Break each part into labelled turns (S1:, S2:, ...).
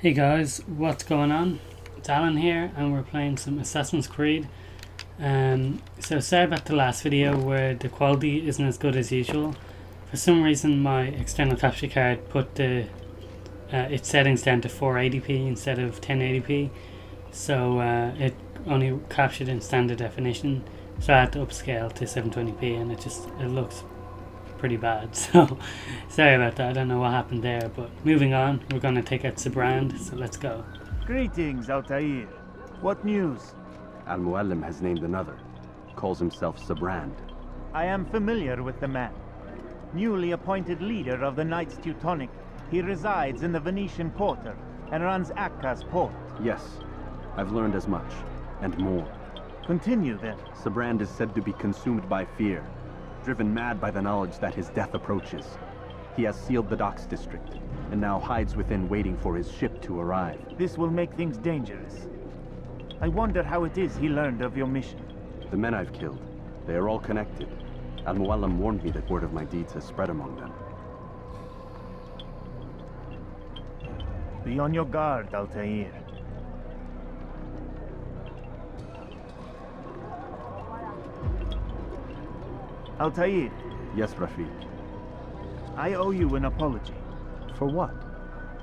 S1: Hey guys, what's going on? It's Alan here and we're playing some Assassin's Creed. So sorry about the last video where the quality isn't as good as usual. For some reason my external capture card put its settings down to 480p instead of 1080p. So it only captured in standard definition. So I had to upscale to 720p and it looks pretty bad, so sorry about that. I don't know what happened there, but moving on, we're going to take out Sibrand, so let's go.
S2: Greetings, Altaïr. What news?
S3: Mualim has named another. Calls himself Sibrand.
S2: I am familiar with the man. Newly appointed leader of the Knights Teutonic, he resides in the Venetian Quarter and runs Acca's port.
S3: Yes, I've learned as much, and more.
S2: Continue then.
S3: Sibrand is said to be consumed by fear, driven mad by the knowledge that his death approaches. He has sealed the docks district, and now hides within waiting for his ship to arrive.
S2: This will make things dangerous. I wonder how it is he learned of your mission.
S3: The men I've killed, they are all connected. Mualim warned me that word of my deeds has spread among them.
S2: Be on your guard, Altaïr. Altaïr.
S3: Yes, Rafiq.
S2: I owe you an apology.
S3: For what?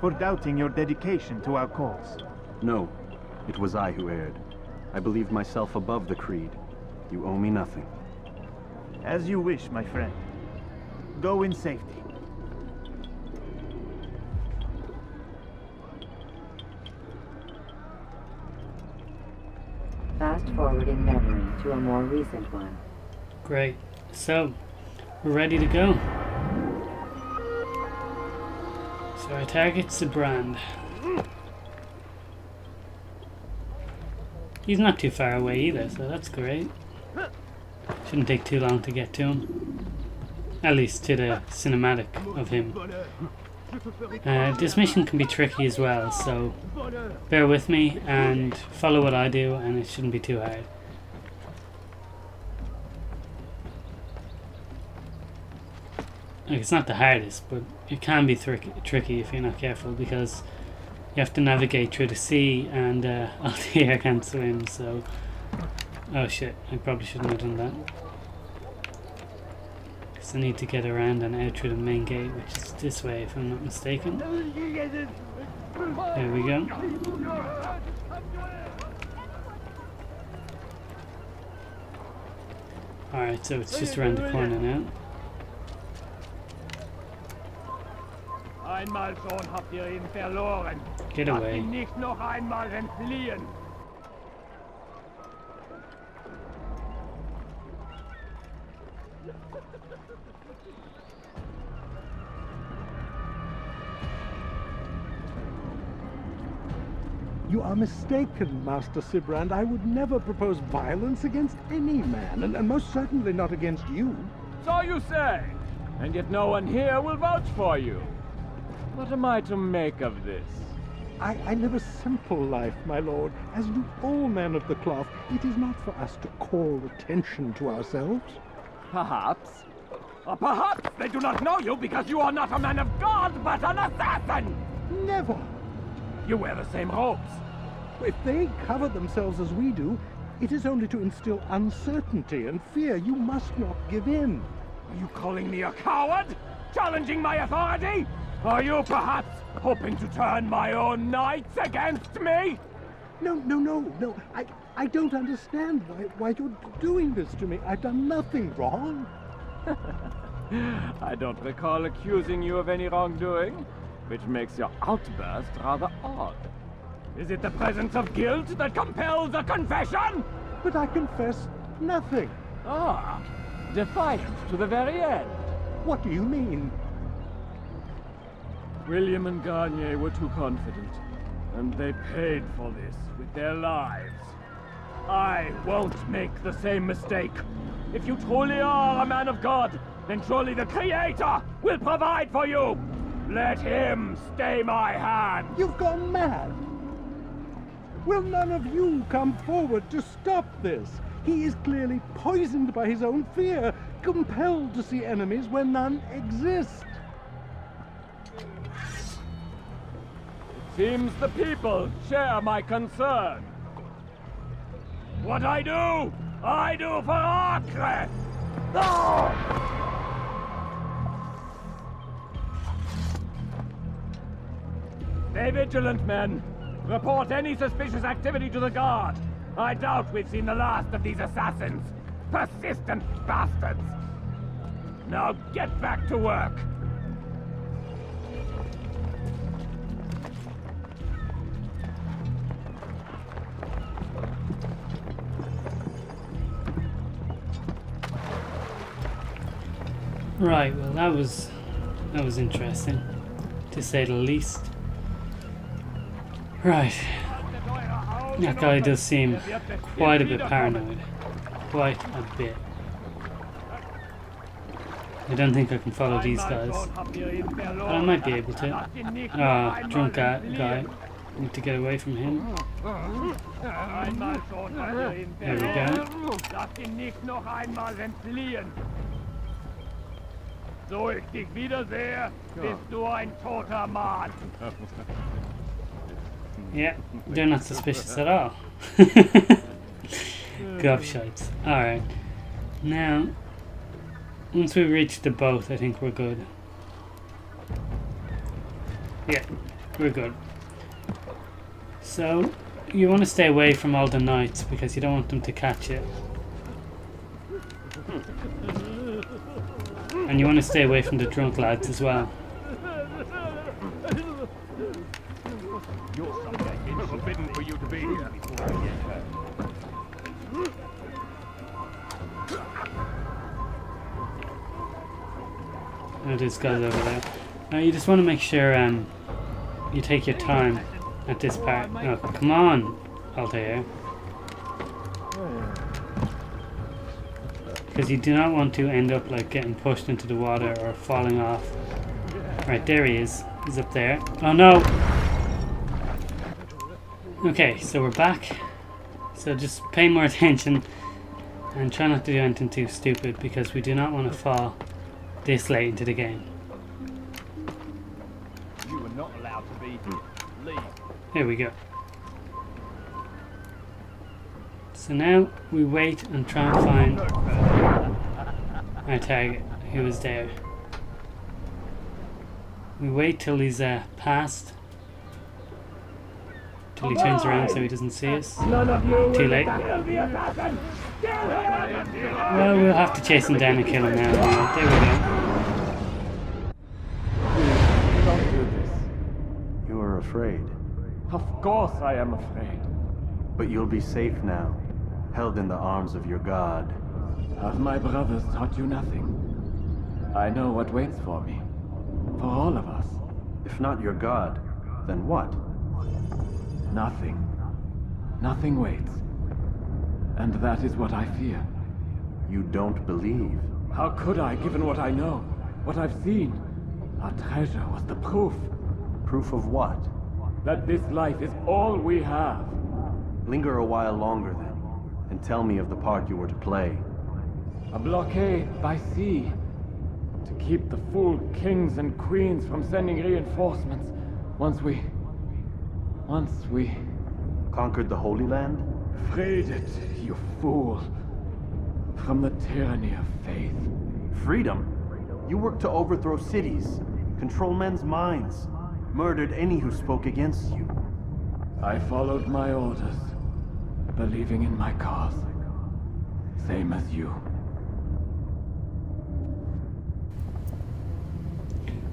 S2: For doubting your dedication to our cause.
S3: No, it was I who erred. I believed myself above the creed. You owe me nothing.
S2: As you wish, my friend. Go in safety.
S4: Fast forward in memory to a more recent one.
S1: Great, so we're ready to go. So our target's Sibrand. He's not too far away either, so that's great. Shouldn't take too long to get to him. At least to the cinematic of him. This mission can be tricky as well, so bear with me and follow what I do and it shouldn't be too hard. Like, it's not the hardest, but it can be tricky if you're not careful, because you have to navigate through the sea and Altaïr can't swim, so... Oh shit, I probably shouldn't have done that. Because I need to get around and out through the main gate, which is this way if I'm not mistaken. There we go. Alright, so it's just around the corner now.
S5: Einmal schon habt ihr ihn verloren.
S1: Get away.
S5: Lasst ihn nicht noch einmal entfliehen.
S6: You are mistaken, Master Sibrand. I would never propose violence against any man, and most certainly not against you.
S5: So you say, and yet no one here will vouch for you. What am I to make of this?
S6: I live a simple life, my lord, as do all men of the cloth. It is not for us to call attention to ourselves.
S5: Perhaps. Or perhaps they do not know you because you are not a man of God, but an assassin!
S6: Never!
S5: You wear the same robes.
S6: If they cover themselves as we do, it is only to instill uncertainty and fear. You must not give in.
S5: Are you calling me a coward? Challenging my authority? Are you perhaps hoping to turn my own knights against me?
S6: No. I don't understand why you're doing this to me. I've done nothing wrong.
S5: I don't recall accusing you of any wrongdoing, which makes your outburst rather odd. Is it the presence of guilt that compels a confession?
S6: But I confess nothing.
S5: Ah, defiant to the very end.
S6: What do you mean?
S5: William and Garnier were too confident, and they paid for this with their lives. I won't make the same mistake. If you truly are a man of God, then surely the Creator will provide for you. Let him stay my hand.
S6: You've gone mad. Will none of you come forward to stop this? He is clearly poisoned by his own fear, compelled to see enemies where none exist.
S5: Seems the people share my concern. What I do for Acre! No! Stay vigilant, men. Report any suspicious activity to the guard. I doubt we've seen the last of these assassins. Persistent bastards. Now get back to work.
S1: Right, well that was interesting, to say the least. Right. That guy does seem quite a bit paranoid. Quite a bit. I don't think I can follow these guys. But I might be able to. Ah, drunk guy. Need to get away from him. There we go.
S5: So ich dich wiedersehe, bist du ein toter Mann.
S1: Yeah, they're not suspicious at all. Gobshites. Alright. Now, once we reach the boat, I think we're good. Yeah, we're good. So, you want to stay away from all the knights because you don't want them to catch it. And you want to stay away from the drunk lads as well.
S5: It's forbidden for you to be here before I get hurt.
S1: Oh, this guy's over there. Now you just want to make sure you take your time at this part. Oh, come on, Altaïr. Because you do not want to end up like getting pushed into the water or falling off. Right, there he is. He's up there. Oh no! Okay, so we're back. So just pay more attention and try not to do anything too stupid because we do not want to fall this late into the game.
S5: You are not allowed to be here. Leave.
S1: There we go. So now we wait and try and find our target who is there. We wait till he's passed. Till he turns around so he doesn't see us. Too late. Well, we'll have to chase him down and kill him now. There we go.
S5: Don't do this.
S3: You are afraid.
S5: Of course I am afraid.
S3: But you'll be safe now, held in the arms of your god.
S5: Have my brothers taught you nothing? I know what waits for me. For all of us.
S3: If not your god, then what?
S5: Nothing. Nothing waits. And that is what I fear.
S3: You don't believe.
S5: How could I, given what I know? What I've seen? Our treasure was the proof.
S3: Proof of what?
S5: That this life is all we have.
S3: Linger a while longer then, and tell me of the part you were to play.
S5: A blockade by sea. To keep the fool kings and queens from sending reinforcements. Once we...
S3: Conquered the Holy Land?
S5: freed it, you fool. From the tyranny of faith.
S3: Freedom? You worked to overthrow cities, control men's minds, murdered any who spoke against you.
S5: I followed my orders, believing in my cause. Same as you.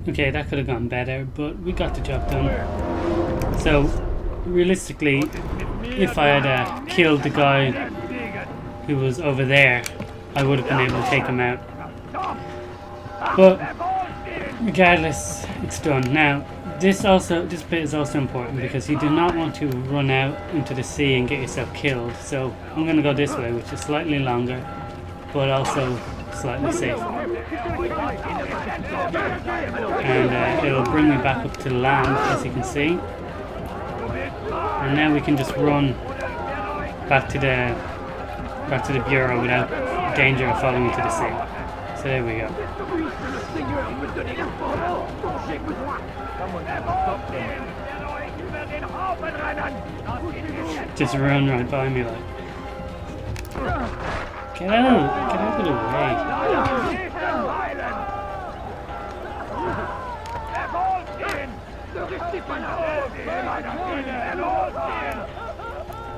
S1: Okay, that could have gone better, but we got the job done. So, realistically, if I had killed the guy who was over there, I would have been able to take him out. But, regardless, it's done. Now, this bit is also important because you do not want to run out into the sea and get yourself killed. So, I'm going to go this way, which is slightly longer, but also slightly safer. And it'll bring me back up to land, as you can see. And now we can just run back to the bureau without danger of falling into the sea. So there we go. Just run right by me like. Get out of the way.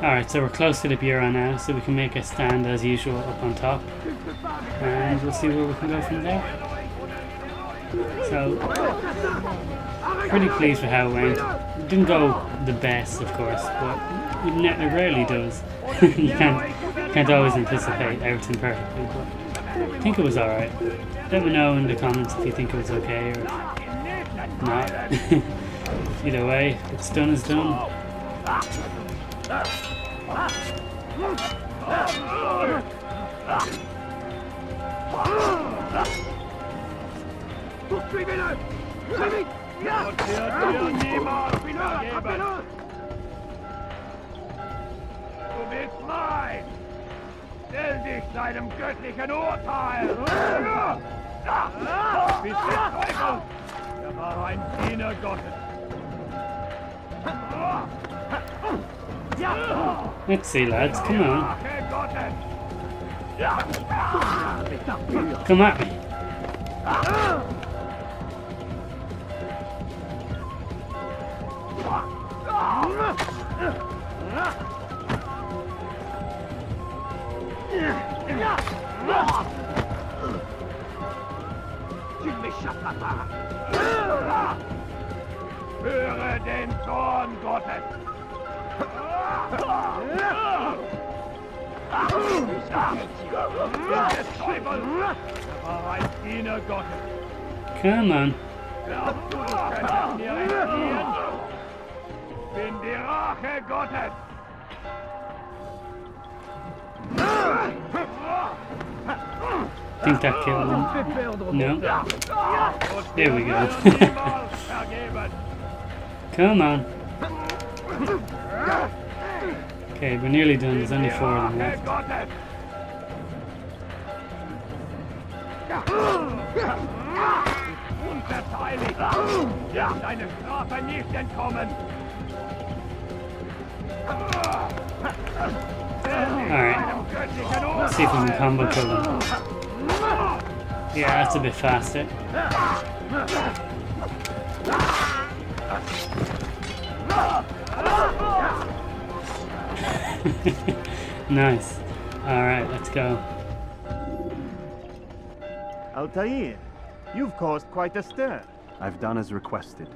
S1: Alright, so we're close to the bureau now, so we can make a stand as usual up on top. And we'll see where we can go from there. So, pretty pleased with how it went. It didn't go the best, of course, but it rarely does. You can't always anticipate everything perfectly, but I think it was alright. Let me know in the comments if you think it was okay or not. Either way, it's done is done.
S5: Du bist mein! Stell dich deinem göttlichen Urteil! Bist der Teufel! Er war ein Diener Gottes!
S1: Let's see, lads, come on. Come at me.
S5: Höre den Zorn Gottes! War ein Diener Gottes!
S1: Come on.
S5: Glaubst du, du könntest mir entfliehen? Ich bin die Rache Gottes!
S1: Think that killed him. No. There we go. Come on. Okay, we're nearly done. There's only 4 of them left.
S5: Deine Strafe nicht entkommen!
S1: Alright. Let's see if we can combo kill them. Yeah, that's a bit faster. Nice. Alright, let's go.
S2: Altaïr, you've caused quite a stir.
S3: I've done as requested.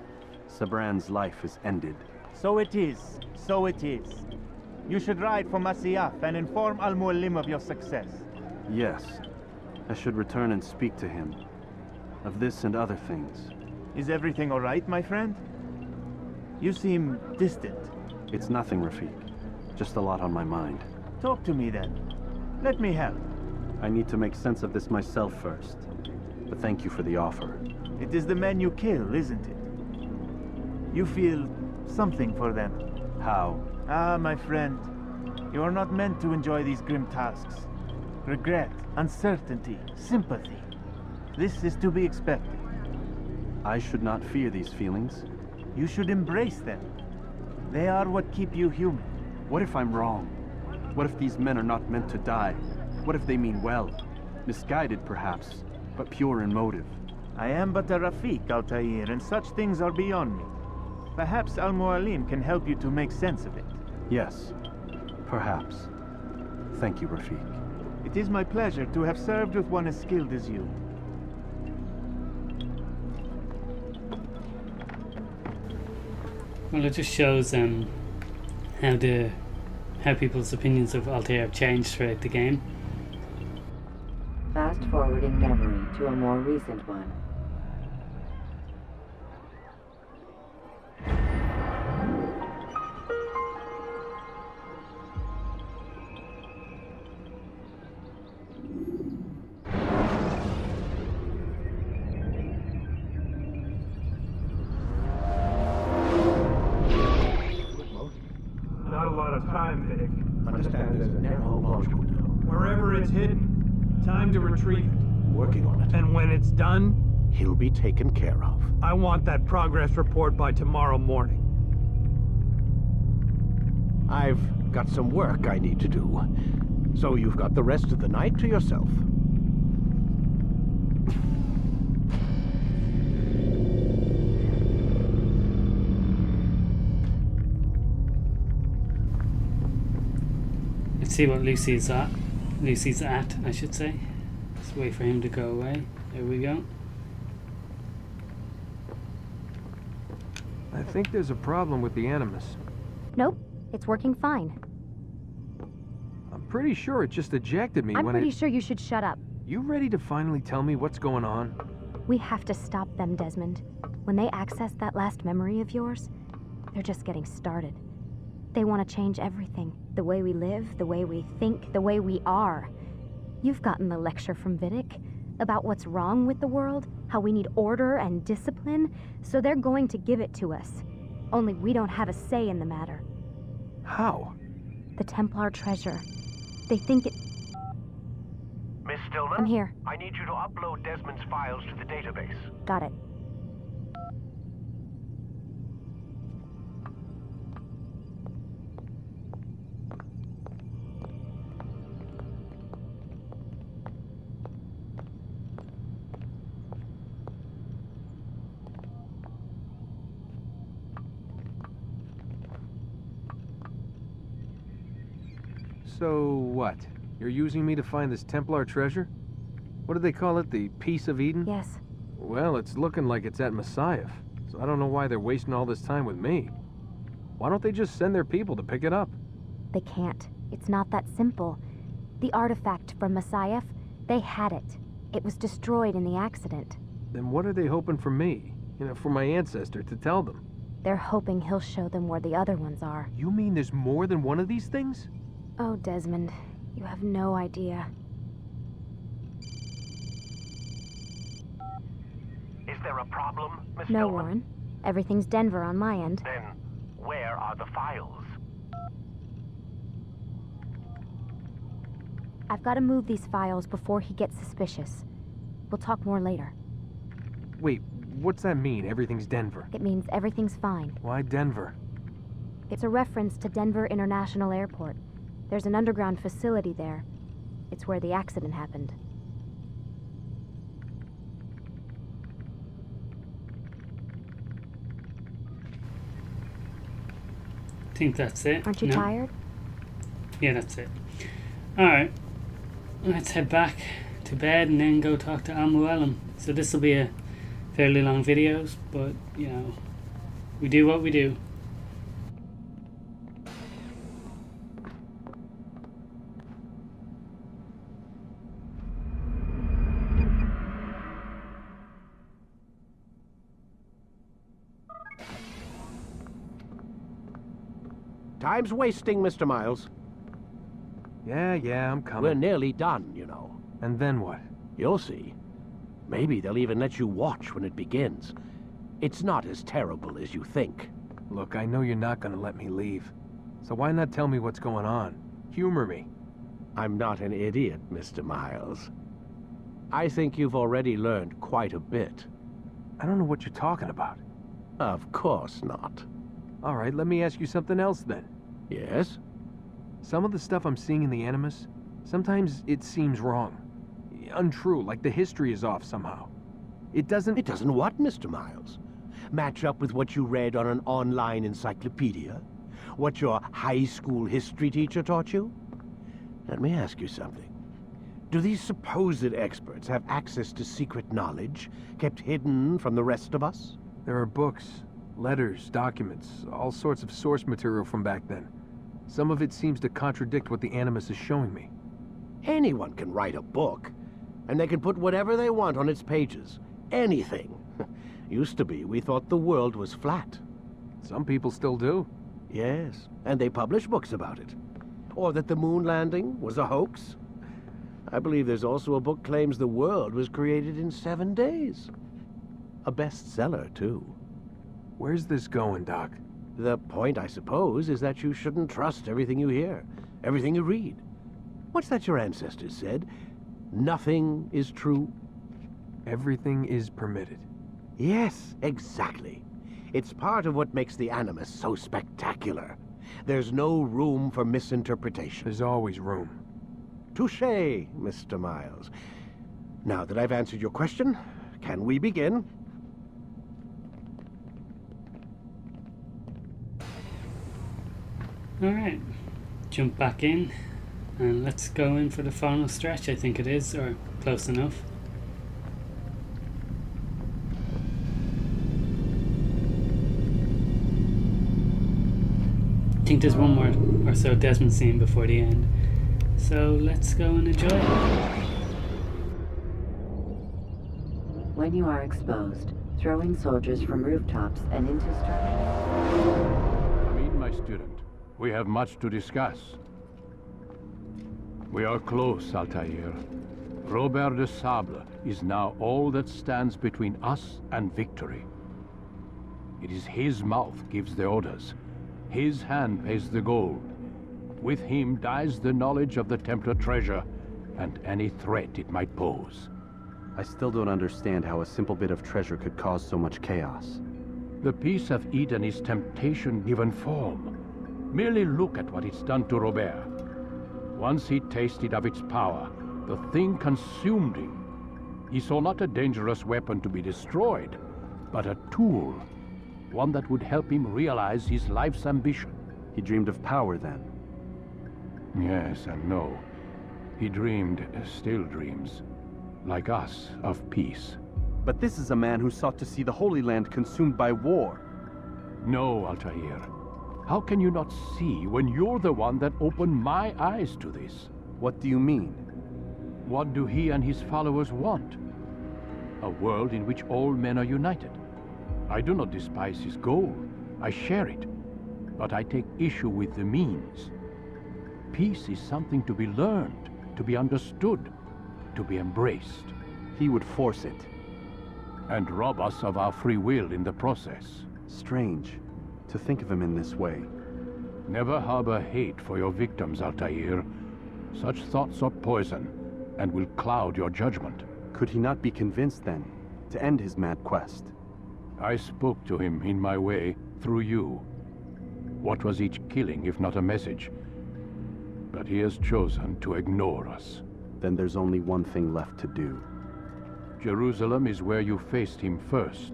S3: Sibrand's life is ended.
S2: So it is. So it is. You should ride for Masyaf and inform Mualim of your success.
S3: Yes. I should return and speak to him. Of this and other things.
S2: Is everything all right, my friend? You seem distant.
S3: It's nothing, Rafik. Just a lot on my mind.
S2: Talk to me then. Let me help.
S3: I need to make sense of this myself first. But thank you for the offer.
S2: It is the men you kill, isn't it? You feel something for them.
S3: How?
S2: Ah, my friend. You are not meant to enjoy these grim tasks. Regret, uncertainty, sympathy. This is to be expected.
S3: I should not fear these feelings.
S2: You should embrace them. They are what keep you human.
S3: What if I'm wrong? What if these men are not meant to die? What if they mean well? Misguided, perhaps, but pure in motive.
S2: I am but a Rafik, Altaïr, and such things are beyond me. Perhaps Mualim can help you to make sense of it.
S3: Yes, perhaps. Thank you, Rafik.
S2: It is my pleasure to have served with one as skilled as you.
S1: Well, it just shows how people's opinions of Altaïr have changed throughout the game.
S4: Fast forward in memory to a more recent one.
S7: Not a lot of time, Vic. Understand there's a narrow launch window. Wherever it's hidden, time to retrieve it. Working on it. And when it's done,
S8: He'll be taken care of.
S7: I want that progress report by tomorrow morning.
S8: I've got some work I need to do. So you've got the rest of the night to yourself.
S1: Let's see what Lucy's at. I should say. Let's wait for him to go away. There we go.
S9: I think there's a problem with the Animus.
S10: Nope, it's working fine.
S9: I'm pretty sure it just ejected me
S10: I'm
S9: when
S10: pretty sure you should shut up.
S9: You ready to finally tell me what's going on?
S10: We have to stop them, Desmond. When they access that last memory of yours, they're just getting started. They want to change everything. The way we live, the way we think, the way we are. You've gotten the lecture from Vidic about what's wrong with the world, how we need order and discipline, so they're going to give it to us. Only we don't have a say in the matter.
S9: How?
S10: The Templar treasure. They think it...
S8: Miss Stillman?
S10: I'm here.
S8: I need you to upload Desmond's files to the database.
S10: Got it.
S9: So what? You're using me to find this Templar treasure? What do they call it? The Piece of Eden?
S10: Yes.
S9: Well, it's looking like it's at Messiah, so I don't know why they're wasting all this time with me. Why don't they just send their people to pick it up?
S10: They can't. It's not that simple. The artifact from Messiah, they had it. It was destroyed in the accident.
S9: Then what are they hoping for me? You know, for my ancestor to tell them?
S10: They're hoping he'll show them where the other ones are.
S9: You mean there's more than one of these things?
S10: Oh, Desmond, you have no idea.
S8: Is there a problem, Miss
S10: No,
S8: Stillman?
S10: Warren. Everything's Denver on my end.
S8: Then, where are the files?
S10: I've got to move these files before he gets suspicious. We'll talk more later.
S9: Wait, what's that mean, everything's Denver?
S10: It means everything's fine.
S9: Why Denver?
S10: It's a reference to Denver International Airport. There's an underground facility there. It's where the accident happened.
S1: I think that's it.
S10: Aren't you
S1: No?
S10: tired?
S1: Yeah, that's it. Alright. Let's head back to bed and then go talk to Mualim. So this will be a fairly long video, but, you know, we do what we do.
S8: Time's wasting, Mr. Miles.
S9: Yeah, I'm coming.
S8: We're nearly done, you know.
S9: And then what?
S8: You'll see. Maybe they'll even let you watch when it begins. It's not as terrible as you think.
S9: Look, I know you're not gonna let me leave. So why not tell me what's going on? Humor me.
S8: I'm not an idiot, Mr. Miles. I think you've already learned quite a bit.
S9: I don't know what you're talking about.
S8: Of course not.
S9: All right, let me ask you something else then.
S8: Yes?
S9: Some of the stuff I'm seeing in the Animus, sometimes it seems wrong. Untrue, like the history is off somehow. It doesn't...
S8: It doesn't what, Mr. Miles? Match up with what you read on an online encyclopedia? What your high school history teacher taught you? Let me ask you something. Do these supposed experts have access to secret knowledge kept hidden from the rest of us?
S9: There are books, letters, documents, all sorts of source material from back then. Some of it seems to contradict what the Animus is showing me.
S8: Anyone can write a book, and they can put whatever they want on its pages. Anything. Used to be, we thought the world was flat.
S9: Some people still do.
S8: Yes, and they publish books about it. Or that the moon landing was a hoax. I believe there's also a book claims the world was created in 7 days. A bestseller, too.
S9: Where's this going, Doc?
S8: The point, I suppose, is that you shouldn't trust everything you hear, everything you read. What's that your ancestors said? Nothing is true?
S9: Everything is permitted.
S8: Yes, exactly. It's part of what makes the Animus so spectacular. There's no room for misinterpretation.
S9: There's always room.
S8: Touché, Mr. Miles. Now that I've answered your question, can we begin?
S1: Alright, jump back in and let's go in for the final stretch, I think it is, or close enough. I think there's one more or so Desmond scene before the end, so let's go and enjoy it.
S4: When you are exposed, throw in soldiers from rooftops and into structures.
S11: Come in, my student. We have much to discuss. We are close, Altaïr. Robert de Sable is now all that stands between us and victory. It is his mouth gives the orders. His hand pays the gold. With him dies the knowledge of the Templar treasure and any threat it might pose.
S3: I still don't understand how a simple bit of treasure could cause so much chaos.
S11: The Peace of Eden is temptation given form. Merely look at what it's done to Robert. Once he tasted of its power, the thing consumed him. He saw not a dangerous weapon to be destroyed, but a tool. One that would help him realize his life's ambition.
S3: He dreamed of power then?
S11: Yes and no. He dreamed, still dreams, like us, of peace.
S3: But this is a man who sought to see the Holy Land consumed by war.
S11: No, Altaïr. How can you not see when you're the one that opened my eyes to this?
S3: What do you mean?
S11: What do he and his followers want? A world in which all men are united. I do not despise his goal. I share it. But I take issue with the means. Peace is something to be learned, to be understood, to be embraced.
S3: He would force it.
S11: And rob us of our free will in the process.
S3: Strange to think of him in this way.
S11: Never harbor hate for your victims, Altaïr. Such thoughts are poison, and will cloud your judgment.
S3: Could he not be convinced, then, to end his mad quest?
S11: I spoke to him in my way, through you. What was each killing, if not a message? But he has chosen to ignore us.
S3: Then there's only one thing left to do.
S11: Jerusalem is where you faced him first.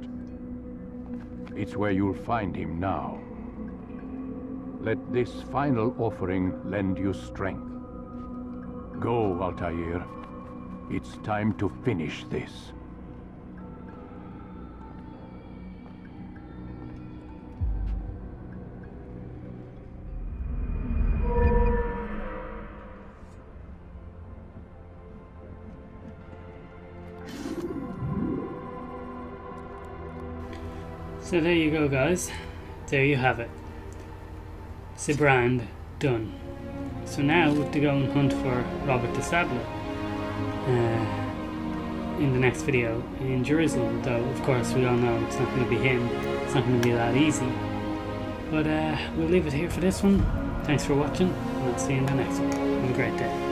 S11: It's where you'll find him now. Let this final offering lend you strength. Go, Altaïr. It's time to finish this.
S1: So there you go, guys. There you have it. Sibrand done. So now we have to go and hunt for Robert de Sable in the next video in Jerusalem, though of course we all know it's not going to be him. It's not going to be that easy. But we'll leave it here for this one. Thanks for watching, and I'll see you in the next one. Have a great day.